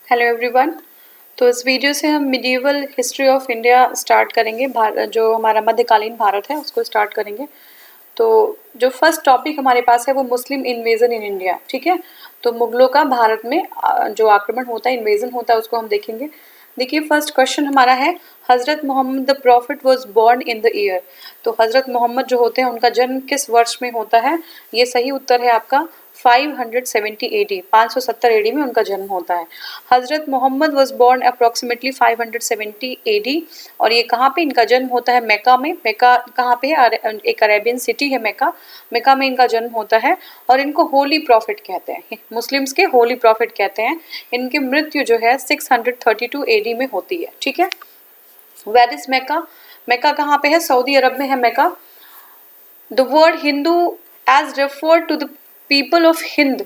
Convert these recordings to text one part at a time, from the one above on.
Hello everyone. तो इस video से हम medieval history of India start करेंगे। जो हमारा मध्यकालीन भारत है उसको स्टार्ट करेंगे। तो जो फर्स्ट टॉपिक हमारे पास है वो मुस्लिम इन्वेजन इन इंडिया। ठीक है, तो मुगलों का भारत में जो आक्रमण होता है, इन्वेजन होता है, उसको हम देखेंगे। देखिए, फर्स्ट क्वेश्चन हमारा है, Hazrat Mohammad the prophet was born in the year. तो हजरत मोहम्मद जो होते हैं उनका जन्म किस वर्ष में होता है? ये सही उत्तर है आपका 570 AD, 570 AD में उनका जन्म होता है। Hazrat Mohammad was born approximately 570 AD। और ये कहाँ पे इनका जन्म होता है? मक्का में। मक्का कहाँ पे है? एक अरेबियन सिटी है मक्का। मक्का में इनका जन्म होता है और इनको होली प्रॉफिट कहते हैं, मुस्लिम्स के होली प्रॉफिट कहते हैं। इनकी मृत्यु जो है 632 AD में होती है। ठीक है, वेयर इज मक्का? मक्का कहाँ पे है? सऊदी अरब में है Makkah. The word Hindu as refer to the people of Hind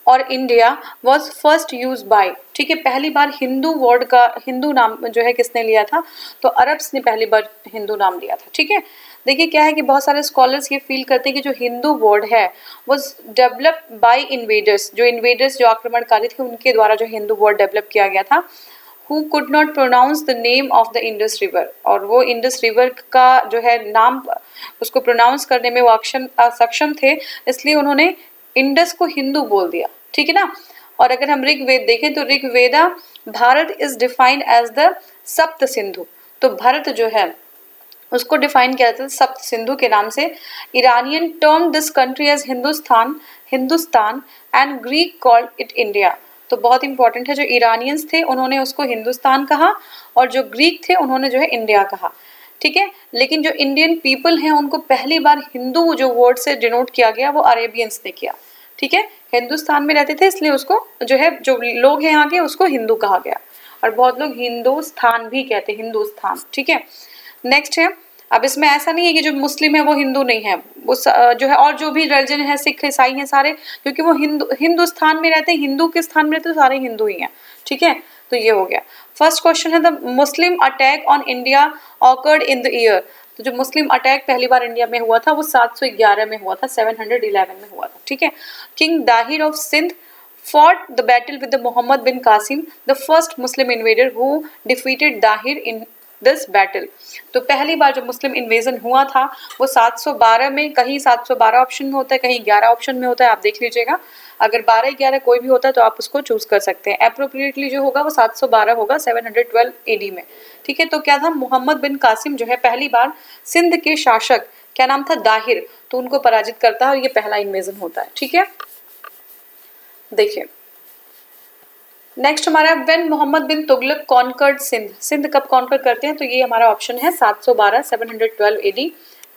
और India was first use by. ठीक है, पहली बार हिंदू वर्ड का हिंदू नाम जो है किसने लिया था? तो अरब्स ने पहली बार हिंदू नाम लिया था। ठीक है, देखिए क्या है कि बहुत सारे स्कॉलर्स ये फील करते हैं कि जो हिंदू वर्ड है वॉज डेवलप बाय इन्वेडर्स। जो इन्वेडर्स, जो आक्रमणकारी थे, उनके द्वारा जो हिंदू वर्ड डेवलप किया गया था। Who could not pronounce the name of the Indus River। और वो इंडस रिवर का जो है नाम, उसको प्रोनाउंस करने में वो अक्षम थे, इसलिए उन्होंने इंडस को हिंदू बोल दिया। ठीक है ना। और अगर हम ऋग्वेद देखें तो Rigveda Bharat is defined as the Sapta Sindhu. तो भारत जो है उसको डिफाइन किया जाता है सप्त सिंधु के नाम से। Iranian term this country as Hindustan and Greek called it India. तो बहुत इंपॉर्टेंट है, जो ईरानियंस थे उन्होंने उसको हिंदुस्तान कहा और जो ग्रीक थे उन्होंने जो है इंडिया कहा। ठीक है, लेकिन जो इंडियन पीपल हैं उनको पहली बार हिंदू जो वर्ड से डिनोट किया गया वो अरेबियंस ने किया। ठीक है, हिंदुस्तान में रहते थे इसलिए उसको जो है, जो लोग हैं यहाँ के, उसको हिंदू कहा गया। और बहुत लोग हिंदुस्तान भी कहते हैं, हिंदुस्तान। ठीक है, नेक्स्ट है, अब इसमें ऐसा नहीं है कि जो मुस्लिम है वो हिंदू नहीं है, वो जो है और जो भी रिलीजन है, सिख ईसाई हैं सारे, क्योंकि वो हिंदुस्तान में रहते हैं, हिंदू के स्थान में रहते हैं, तो सारे हिंदू ही हैं। ठीक है, तो ये हो गया। फर्स्ट क्वेश्चन है, the Muslim attack on India occurred in the year. तो जो मुस्लिम अटैक पहली बार इंडिया में हुआ था वो 711 में हुआ था, 711 में हुआ था। ठीक है, king Dahir of Sindh fought the battle with the Muhammad bin Qasim, the first Muslim invader who defeated Dahir in this battle. तो पहली बार जो मुस्लिम इन्वेजन हुआ था वो 712 में, कहीं 712 ऑप्शन में होता है, कहीं 11 ऑप्शन में होता है, आप देख लीजिएगा। अगर 12-11 कोई भी होता है तो आप उसको चूज कर सकते हैं। अप्रोप्रिएटली जो होगा वो 712 होगा, 712 AD में। ठीक है, तो क्या था, मोहम्मद बिन कासिम जो है पहली बार सिंध के शासक, क्या नाम था, दाहिर, तो उनको पराजित करता है और ये पहला इन्वेजन होता है। ठीक है, देखिए नेक्स्ट हमारा, व्हेन मोहम्मद बिन तुगलक कॉन्कर्ड सिंध। सिंध कब कॉन्कर करते हैं? तो ये हमारा ऑप्शन है 712, 712 AD,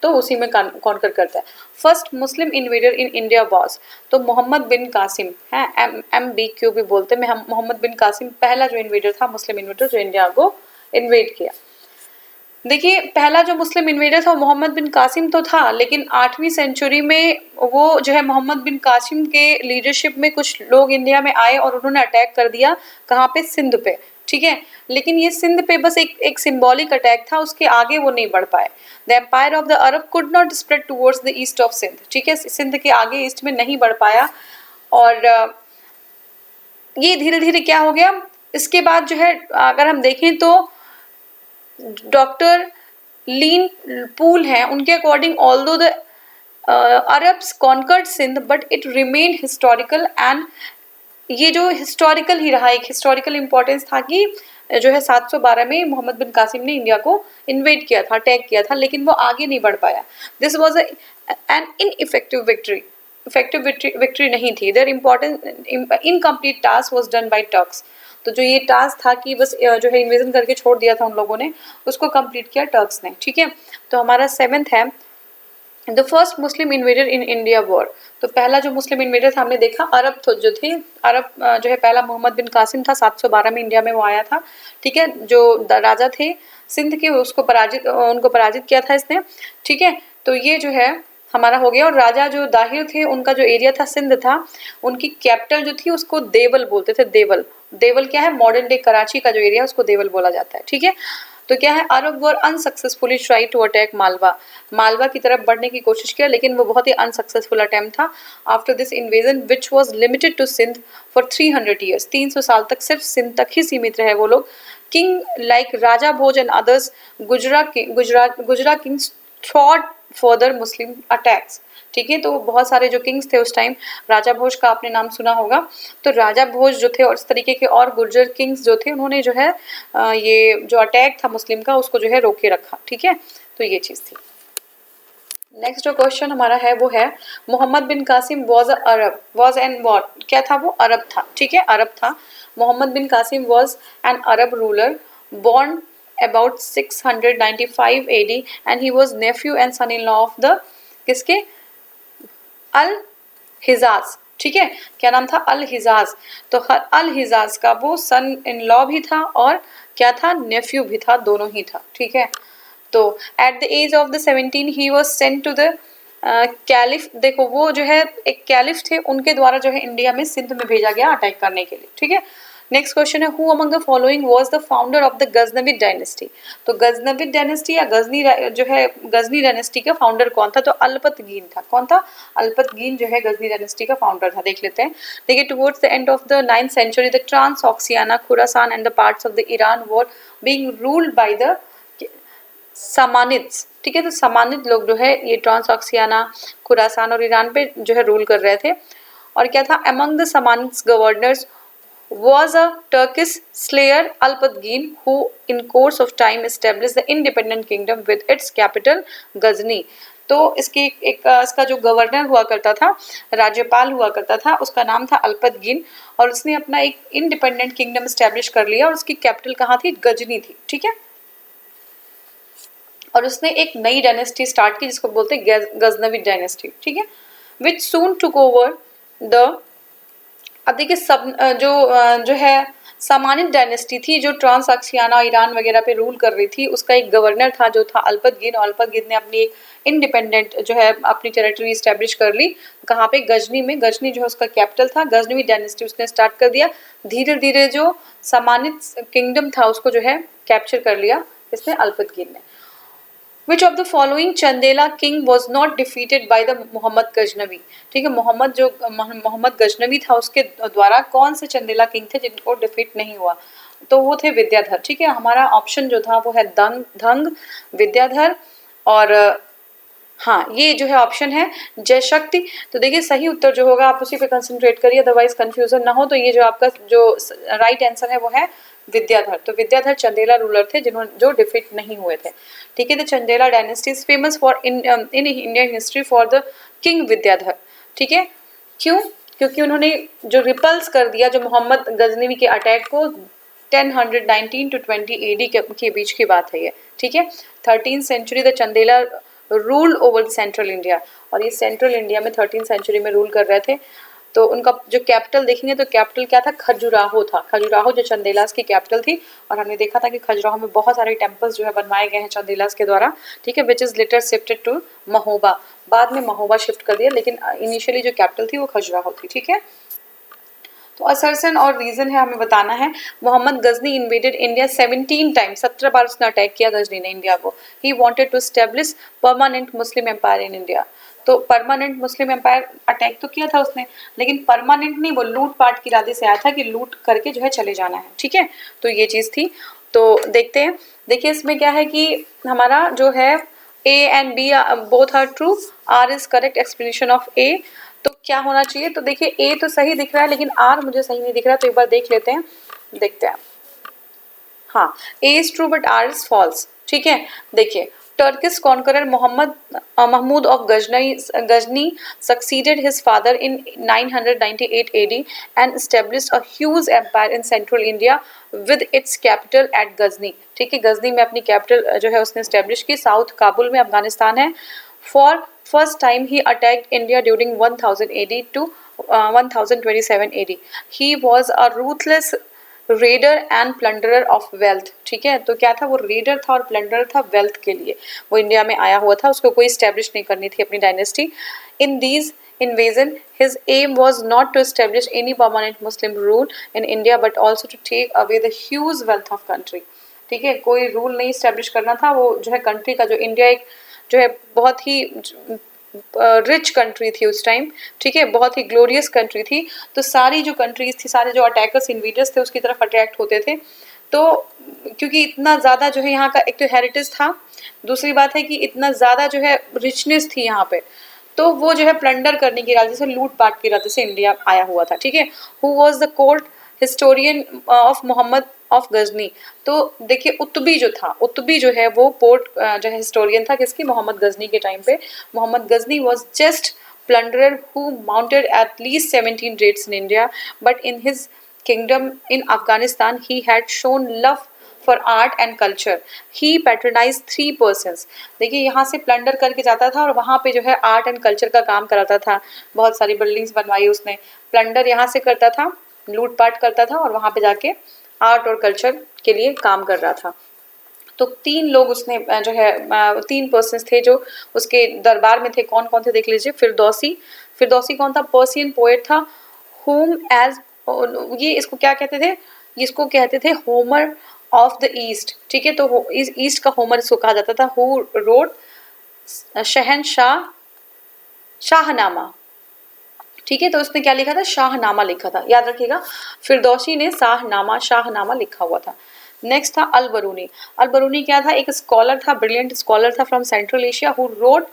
तो उसी में कॉन्कर करता है। First Muslim invader in India was, तो मोहम्मद बिन कासिम है, MBQ भी बोलते हैं। मोहम्मद बिन कासिम पहला जो इन्वेडर था, मुस्लिम इन्वेडर, जो इंडिया को इन्वेड किया। देखिए, पहला जो मुस्लिम इन्वेडर था मोहम्मद बिन कासिम तो था, लेकिन 8वीं सेंचुरी में वो जो है मोहम्मद बिन कासिम के लीडरशिप में कुछ लोग इंडिया में आए और उन्होंने अटैक कर दिया। कहाँ पे? सिंध पे। ठीक है, लेकिन ये सिंध पे बस एक सिंबॉलिक अटैक था, उसके आगे वो नहीं बढ़ पाए। The empire of the Arab could not spread towards the east of Sindh. ठीक है, सिंध के आगे ईस्ट में नहीं बढ़ पाया और ये धीरे धीरे क्या हो गया, इसके बाद जो है अगर हम देखें तो डॉक्टर लीन पूल हैं, उनके according although the Arabs conquered Sindh but it remain historical. And ये जो हिस्टोरिकल ही रहा, एक हिस्टोरिकल इंपॉर्टेंस था कि जो है 712 में मोहम्मद बिन कासिम ने इंडिया को इन्वेड किया था, अटैक किया था, लेकिन वो आगे नहीं बढ़ पाया। This was an ineffective victory. Effective victory नहीं थी। Their important incomplete task was done by Turks. तो जो ये टास्क था कि बस जो है इन्वेजन करके छोड़ दिया था उन लोगों ने, उसको कंप्लीट किया टर्क्स ने। ठीक है, तो हमारा 7th है, the first Muslim invader in India war. तो पहला जो मुस्लिम इन्वेडर था हमने देखा अरब जो थे, अरब जो है पहला मोहम्मद बिन कासिम था, 712 में इंडिया में वो आया था। ठीक है, जो राजा थे सिंध के उनको पराजित किया था इसने। ठीक है, तो ये जो है हमारा हो गया। और राजा जो दाहिर थे, उनका जो एरिया था सिंध था, उनकी कैपिटल जो थी उसको देवल बोलते थे। देवल क्या है? मॉडर्न डे कराची का जो एरिया उसको देवल बोला जाता है। ठीक है, तो क्या है, Arab were unsuccessfully try to attack Malwa, Malwa की तरफ बढ़ने की कोशिश किया लेकिन वो बहुत ही अनसक्सेसफुल अटेम्प्ट था। After this invasion which was limited to Sindh for 300 years, 300 साल तक सिर्फ सिंध तक ही सीमित रहे वो लोग। King like Raja Bhoj and others गुजरा किंग्स थ्रॉट फर्दर मुस्लिम अटैक्स। ठीक है, तो बहुत सारे जो किंग्स थे उस टाइम, राजा भोज का आपने नाम सुना होगा, तो राजा भोज जो थे और इस तरीके के और गुर्जर किंग्स जो थे उन्होंने जो है ये जो अटैक था मुस्लिम का उसको जो है रोके रखा। ठीक है, तो ये चीज़ थी। नेक्स्ट जो क्वेश्चन हमारा है वो है, Mohammad bin Qasim was Arab, was an what, क्या था वो, अरब था। ठीक है, अरब था। Mohammad bin Qasim was an Arab ruler born about 695 AD and he was nephew and son-in-law of the किसके, अल हिजाज। ठीक है, क्या नाम था, अल हिजाज। तो अल हिजाज का वो सन इन लॉ भी था और क्या था, नेफ्यू भी था, दोनों ही था। ठीक है, तो at the age of the 17 he was sent to the caliph, देखो वो जो है एक कैलिफ थे, उनके द्वारा जो है इंडिया में सिंध में भेजा गया अटैक करने के लिए। ठीक है, नेक्स्ट क्वेश्चन है, who among the following was the founder of the Ghaznavid dynasty. तो गजनविद डायनेस्टी या गजनी जो है गजनी डायनेस्टी का फाउंडर कौन था, तो अल्पतगीन था। कौन था, अल्पतगीन जो है गजनी डायनेस्टी का फाउंडर था। देख लेते हैं, देखिए towards the end of the 9th century the Transoxiana, Khurasan and the parts of the Iran were being ruled by the Samanids. ठीक है, तो समानिद लोग जो है ये ट्रांसऑक्सियाना, खुरासान और ईरान पे जो है रूल कर रहे थे। और क्या था, among the Samanids governors was a Turkish slayer Alpatgin who in course of time established the independent kingdom with its capital Ghazni। तो इसकी इसका जो गवर्नर हुआ करता था, राज्यपाल हुआ करता था, उसका नाम था अल्पतगीन और उसने अपना एक इंडिपेंडेंट किंगडम एस्टेब्लिश कर लिया और उसकी कैपिटल कहाँ थी, गजनी थी। ठीक है, और उसने एक नई डायनेस्टी स्टार्ट की जिसको बोलते हैं गजनविद डायनेस्टी। ठीक है, विच सून टुक ओवर द, अब देखिए सब जो है सामानिद डायनेस्टी थी जो ट्रांसऑक्सियाना ईरान वगैरह पे रूल कर रही थी, उसका एक गवर्नर था जो था अल्पतगीन, और अल्पतगीन ने अपनी एक इंडिपेंडेंट जो है अपनी टेरिटरी इस्टेब्लिश कर ली। कहाँ पे, गजनी में। गजनी जो है उसका कैपिटल था। गजनवी डायनेस्टी उसने स्टार्ट कर दिया। धीरे धीरे जो सामानिद किंगडम था उसको जो है कैप्चर कर लिया इसने, अल्पतगीन ने। Which of the following Chandela king was not defeated by the Mohammad Ghaznavi. ठीक है, मोहम्मद गजनवी था उसके द्वारा कौन से चंदेला किंग थे जिनको डिफीट नहीं हुआ, तो वो थे विद्याधर। ठीक है, हमारा ऑप्शन जो था वो है धंग, विद्याधर और हाँ ये जो है ऑप्शन है जयशक्ति। तो देखिए सही उत्तर जो होगा आप उसी पे कंसंट्रेट करिए, अदरवाइज कंफ्यूजन ना हो। तो ये जो आपका जो राइट आंसर है वो है विद्याधर। तो विद्याधर चंदेला रूलर थे जिन्होंने जो डिफीट नहीं हुए थे। ठीक है, the Chandela dynasty is famous for in Indian history for the king Vidyadhar. ठीक है, क्यों, क्योंकि उन्होंने जो रिपल्स कर दिया जो मोहम्मद गजनवी के अटैक को 1019 to 20 AD के बीच की बात है ये। ठीक है, 13th century the Chandela rule over central India, और ये सेंट्रल इंडिया में 13th सेंचुरी में रूल कर रहे थे। तो उनका जो कैपिटल देखेंगे तो कैपिटल क्या था, खजुराहो था। खजुराहो जो चंदेलास की कैपिटल थी, और हमने देखा था कि खजुराहो में बहुत सारे टेम्पल्स जो है बनवाए गए हैं चंदेलास के द्वारा। ठीक है, which is later shifted to Mahoba, बाद में महोबा शिफ्ट कर दिया, लेकिन इनिशियली जो कैपिटल थी वो खजुराहो थी। ठीक है, तो असर्सन और रीजन है हमें बताना है। Mohammad Ghazni invaded India 17 times, 17 बार उसने अटैक किया गजनी ने इंडिया को। He wanted to establish permanent Muslim empire in India. तो परमानेंट मुस्लिम एम्पायर अटैक तो किया था उसने, लेकिन परमानेंट नहीं, वो लूट पाट के इरादे से आया था कि लूट करके जो है चले जाना है। ठीक है, तो ये चीज़ थी। तो देखते हैं, देखिए इसमें क्या है कि हमारा जो है A and B both are true, R is correct explanation of A. तो क्या होना चाहिए, तो देखिए ए तो सही दिख रहा है लेकिन आर मुझे सही नहीं दिख रहा, तो एक बार देख लेते हैं, देखते हैं। हाँ, A is true but R is false. ठीक है, देखिए Turkish conqueror Mahmud of Ghazni succeeded his father in 998 AD and established a huge empire in central India with its capital at Ghazni। ठीक है, गजनी में अपनी कैपिटल जो है उसने एस्टेब्लिश की, साउथ काबुल में, अफगानिस्तान है। For first time he attacked India during 1000 AD to 1027 AD। He was a ruthless raider and plunderer of wealth. ठीक है, तो क्या था, वो रेडर था और प्लंडरर था वेल्थ के लिए, वो इंडिया में आया हुआ था, उसको कोई स्टैब्लिश नहीं करनी थी अपनी dynasty. In these invasion his aim was not to establish any permanent Muslim rule in India but also to take away the huge wealth of country। ठीक है, कोई रूल नहीं इस्टेब्लिश करना था, वो जो है कंट्री का जो इंडिया एक जो है बहुत ही रिच कंट्री थी उस टाइम, ठीक है, बहुत ही ग्लोरियस कंट्री थी, तो सारी जो कंट्रीज थी, सारे जो अटैकर्स इन्वेडर्स थे उसकी तरफ अट्रैक्ट होते थे। तो क्योंकि इतना ज़्यादा जो है यहाँ का एक तो हेरिटेज था, दूसरी बात है कि इतना ज़्यादा जो है रिचनेस थी यहाँ पे, तो वो जो है प्लंडर करने के इरादे से, लूट पाट के इरादे से इंडिया आया हुआ था, ठीक है। Who was the court historian of Mohammad of Ghazni. तो देखिए उतबी जो था, उतबी जो है वो पोर्ट जो है हिस्टोरियन था किसकी, मोहम्मद गजनी के टाइम पे। Mohammad Ghazni was just plunderer who mounted at least 17 raids in India, but in his kingdom in Afghanistan he had shown love for art and culture. He patronized 3 persons. देखिए यहाँ से प्लंडर करके जाता था और वहाँ पे जो है आर्ट एंड कल्चर का काम कराता था, बहुत सारी बिल्डिंग्स बनवाई उसने। प्लंडर यहाँ से करता था, लूटपाट करता था, और वहाँ पे जाके आर्ट और कल्चर के लिए काम कर रहा था। तो 3 लोग उसने जो है 3 पर्सन्स थे जो उसके दरबार में थे। कौन कौन थे देख लीजिए। फिरदौसी, फिरदौसी कौन था, पर्सियन पोएट था, whom as ये इसको क्या कहते थे, इसको कहते थे होमर ऑफ द ईस्ट, ठीक है। तो ईस्ट का होमर इसको कहा जाता था। हु रोट शहनशाह, शाहनामा, ठीक है। तो उसने क्या लिखा था, शाहनामा लिखा था, याद रखिएगा, फिरदौसी ने शाहनामा, शाहनामा लिखा हुआ था। नेक्स्ट था अल बरूनी। अल बरूनी क्या था, एक स्कॉलर था, ब्रिलियंट स्कॉलर था from central Asia, who wrote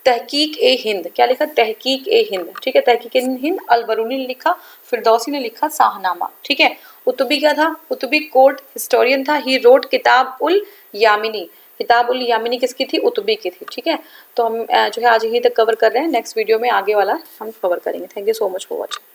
तहकीक ए हिंद, क्या लिखा, तहकीक ए हिंद, ठीक है, तहकीक ए हिंद अल बरूनी ने लिखा, फिरदौसी ने लिखा शाहनामा, ठीक है। उतुबी क्या था, उतुबी कोर्ट हिस्टोरियन था, ही रोट किताब उल यामिनी, किताब उल यामिनी किसकी थी, उतुबी की थी, ठीक है। तो हम जो है आज यहीं तक कवर कर रहे हैं, नेक्स्ट वीडियो में आगे वाला हम कवर करेंगे। Thank you so much for watching.